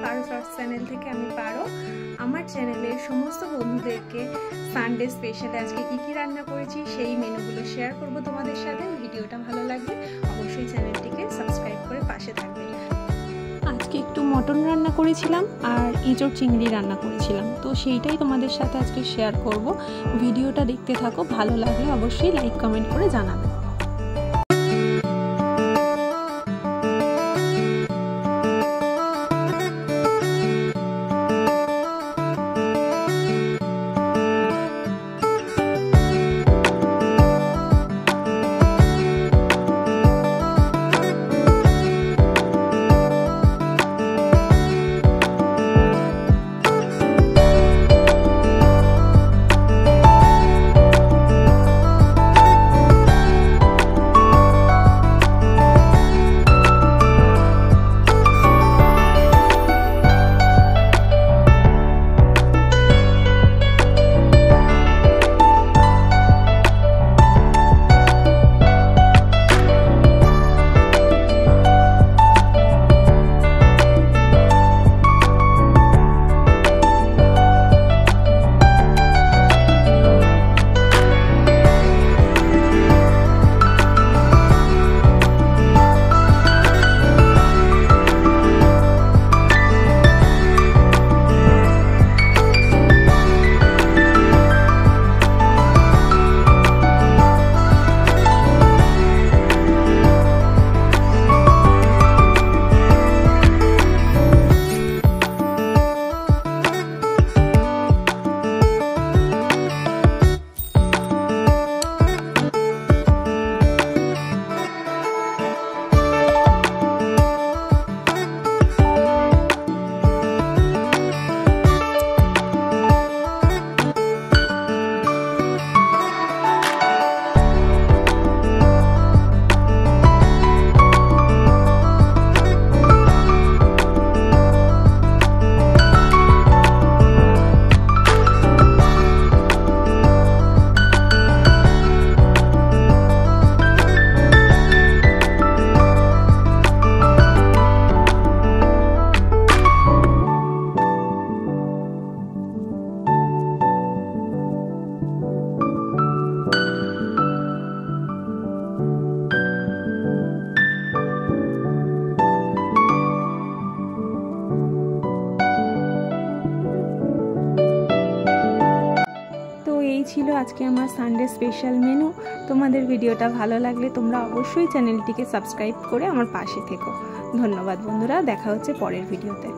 পারো shorts channel থেকে। আমি পারো। আমার চ্যানেলের সমস্ত বন্ধুদেরকে সানডে স্পেশালে আজকে কী রান্না করেছি সেই মেনুগুলো শেয়ার করব তোমাদের সাথে। ভিডিওটা ভালো লাগলে অবশ্যই চ্যানেলটিকে সাবস্ক্রাইব করে পাশে থাকবে। আজকে একটু মটন রান্না করেছিলাম আর এঁচোড় চিংড়ি রান্না করেছিলাম, তো সেইটাই তোমাদের সাথে আজকে শেয়ার করব। ভিডিওটা দেখতে থাকো, ভালো লাগলে অবশ্যই লাইক কমেন্ট করে জানাবে। ছিল আজকে আমার সানডে স্পেশাল মেনু। তোমাদের ভিডিওটা ভালো লাগলে তোমরা অবশ্যই চ্যানেলটিকে সাবস্ক্রাইব করে আমার পাশে থেকো। ধন্যবাদ বন্ধুরা, দেখা হচ্ছে পরের ভিডিওতে।